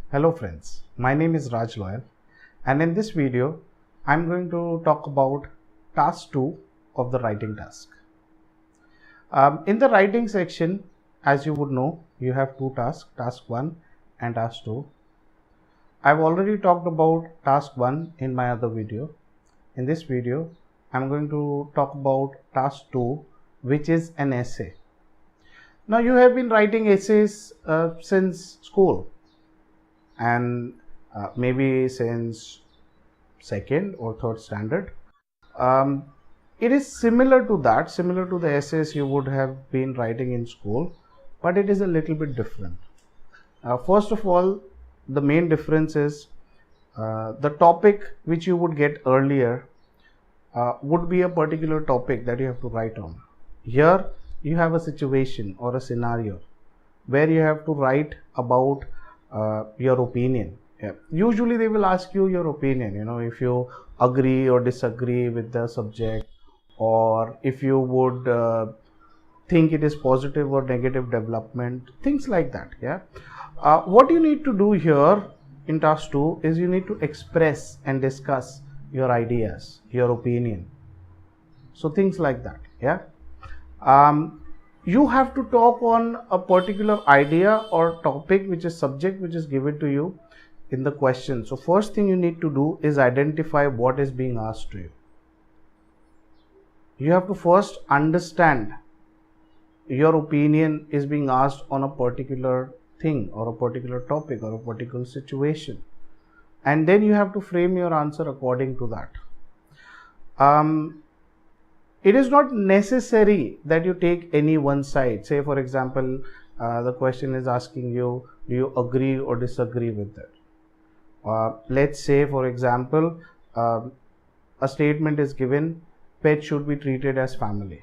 Hello friends, my name is Raj Loyal and in this video I am going to talk about task 2 of the writing task. In the writing section, as you would know, you have two tasks, task 1 and task 2. I have already talked about task 1 in my other video. In this video I am going to talk about task 2, which is an essay. Now you have been writing essays since school and maybe since second or third standard. It is similar to the essays you would have been writing in school, but it is a little bit different. First of all, the main difference is the topic which you would get earlier would be a particular topic that you have to write on. Here you have a situation or a scenario where you have to write about your opinion. Usually they will ask you your opinion, if you agree or disagree with the subject, or if you would think it is positive or negative development, things like that. What you need to do here in task 2 is you need to express and discuss your ideas, your opinion, so things like that. You have to talk on a particular idea or topic, which is subject which is given to you in the question. So first thing you need to do is identify what is being asked to you. You have to first understand your opinion is being asked on a particular thing or a particular topic or a particular situation, and then you have to frame your answer according to that. It is not necessary that you take any one side. Say for example, the question is asking you, do you agree or disagree with it? Let's say for example, a statement is given, pets should be treated as family,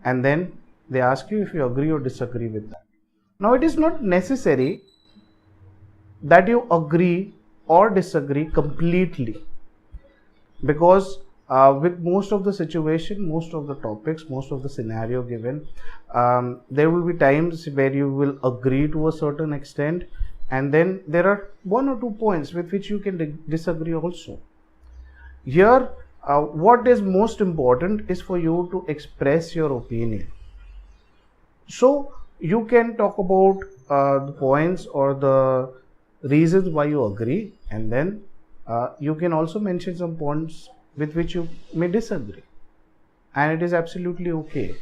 and then they ask you if you agree or disagree with that. Now it is not necessary that you agree or disagree completely, because with most of the situation, most of the topics, most of the scenario given, there will be times where you will agree to a certain extent, and then there are one or two points with which you can disagree also. Here what is most important is for you to express your opinion. So you can talk about the points or the reasons why you agree, and then you can also mention some points with which you may disagree, and it is absolutely okay.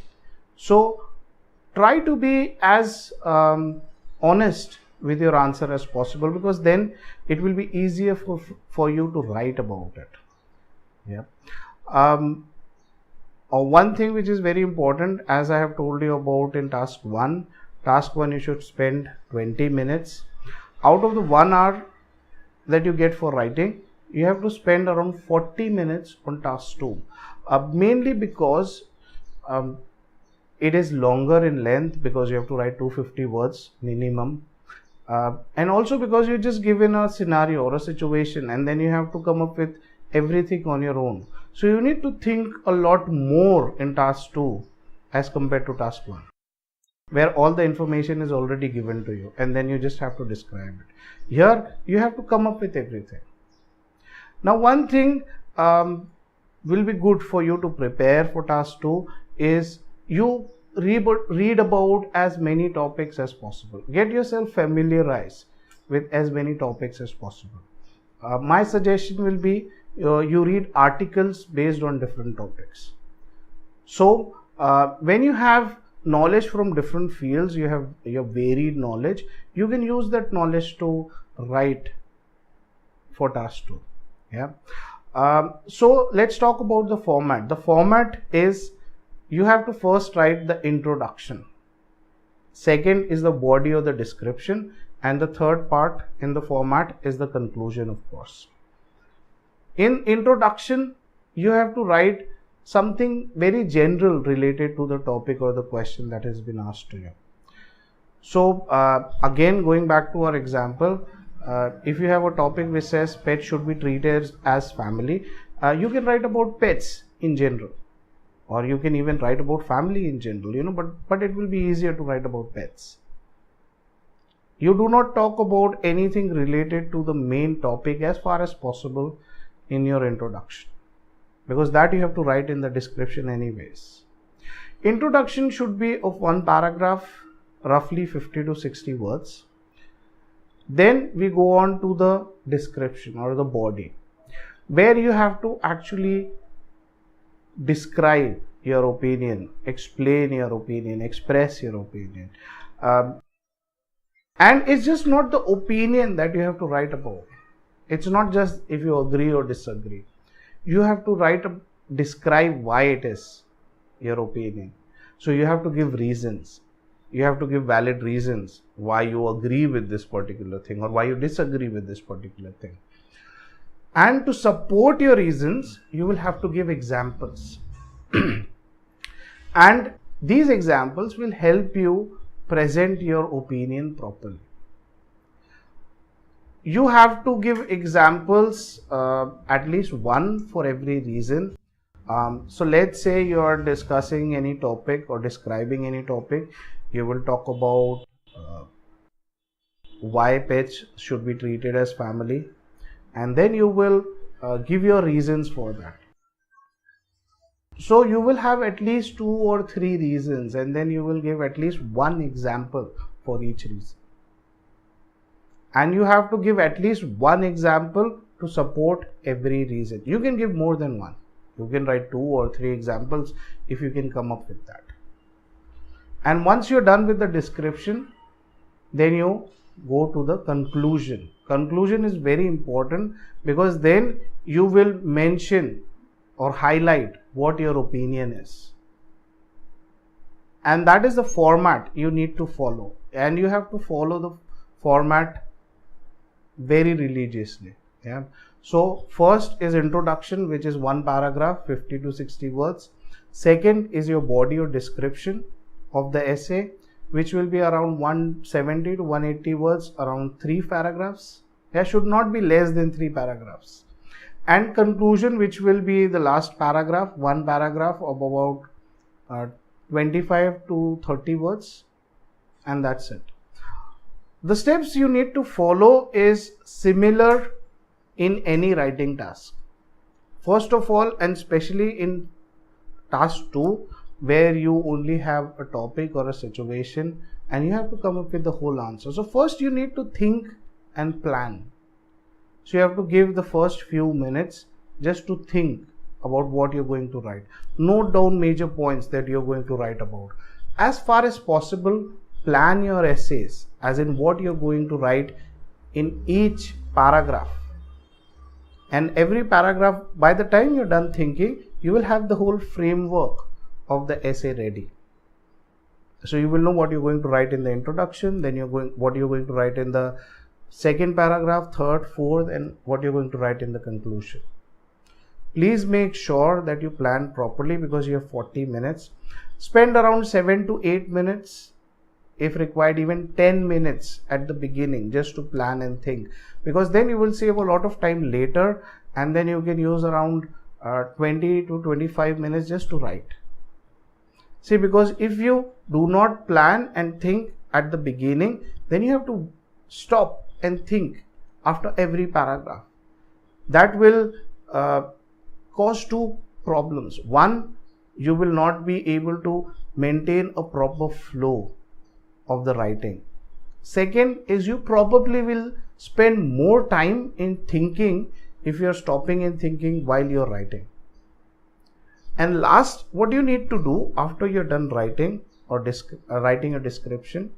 So try to be as honest with your answer as possible, because then it will be easier for you to write about it. One thing which is very important, as I have told you about in task 1, you should spend 20 minutes. Out of the 1 hour that you get for writing, you have to spend around 40 minutes on task 2, mainly because it is longer in length, because you have to write 250 words minimum, and also because you're just given a scenario or a situation and then you have to come up with everything on your own. So you need to think a lot more in task 2 as compared to task 1, where all the information is already given to you and then you just have to describe it. Here you have to come up with everything. Now one thing will be good for you to prepare for task 2 is you read about as many topics as possible. Get yourself familiarized with as many topics as possible. My suggestion will be you read articles based on different topics. So when you have knowledge from different fields, you have your varied knowledge, you can use that knowledge to write for task 2. So let's talk about the format. The format is, you have to first write the introduction, second is the body or the description, and the third part in the format is the conclusion, of course. In introduction, you have to write something very general related to the topic or the question that has been asked to you. So again, going back to our example, if you have a topic which says pets should be treated as family, you can write about pets in general, or you can even write about family in general, but it will be easier to write about pets. You do not talk about anything related to the main topic as far as possible in your introduction, because that you have to write in the description anyways. Introduction should be of one paragraph, roughly 50 to 60 words. Then we go on to the description or the body, where you have to actually describe your opinion, explain your opinion, express your opinion. And it's just not the opinion that you have to write about. It's not just if you agree or disagree. You have to describe why it is your opinion. So you have to give reasons. You have to give valid reasons why you agree with this particular thing or why you disagree with this particular thing. And to support your reasons, you will have to give examples. And these examples will help you present your opinion properly. You have to give examples, at least one for every reason. So let's say you are discussing any topic or describing any topic. You will talk about why pets should be treated as family, and then you will give your reasons for that. So you will have at least 2 or 3 reasons, and then you will give at least one example for each reason. And you have to give at least one example to support every reason. You can give more than one. You can write 2 or 3 examples if you can come up with that. And once you're done with the description, then you go to the conclusion. Conclusion is very important because then you will mention or highlight what your opinion is. And that is the format you need to follow. And you have to follow the format very religiously. Yeah. So first is introduction, which is one paragraph, 50 to 60 words. Second is your body or description of the essay, which will be around 170 to 180 words, around 3 paragraphs. There should not be less than 3 paragraphs. And conclusion, which will be the last paragraph, one paragraph of about 25 to 30 words, and that's it. The steps you need to follow is similar in any writing task. First of all, and especially in task 2, where you only have a topic or a situation and you have to come up with the whole answer. So first you need to think and plan. So you have to give the first few minutes just to think about what you're going to write. Note down major points that you're going to write about. As far as possible, plan your essays, as in what you're going to write in each paragraph. And every paragraph, by the time you're done thinking, you will have the whole framework of the essay ready. So you will know what you're going to write in the introduction, then what you're going to write in the second paragraph, third, fourth, and what you're going to write in the conclusion. Please make sure that you plan properly because you have 40 minutes. Spend around 7 to 8 minutes, if required even 10 minutes at the beginning, just to plan and think, because then you will save a lot of time later, and then you can use around 20 to 25 minutes just to write. See, because if you do not plan and think at the beginning, then you have to stop and think after every paragraph. That will cause 2 problems. One, you will not be able to maintain a proper flow of the writing. Second is you probably will spend more time in thinking if you're stopping and thinking while you're writing. And last, what you need to do after you're done writing or writing a description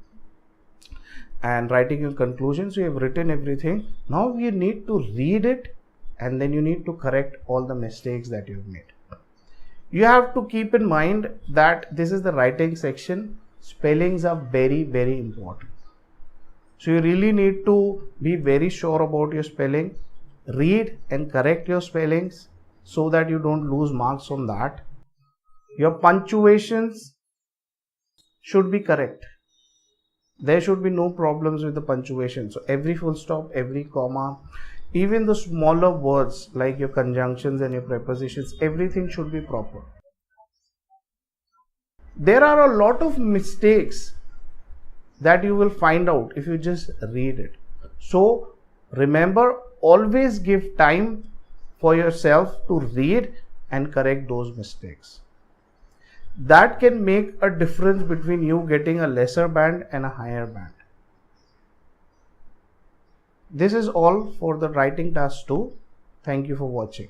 and writing your conclusion, so you have written everything. Now you need to read it, and then you need to correct all the mistakes that you've made. You have to keep in mind that this is the writing section. Spellings are very, very important. So you really need to be very sure about your spelling. Read and correct your spellings so that you don't lose marks on that. Your punctuations should be correct. There should be no problems with the punctuation. So every full stop, every comma, even the smaller words like your conjunctions and your prepositions, everything should be proper. There are a lot of mistakes that you will find out if you just read it. So remember, always give time for yourself to read and correct those mistakes. That can make a difference between you getting a lesser band and a higher band. This is all for the writing task 2. Thank you for watching.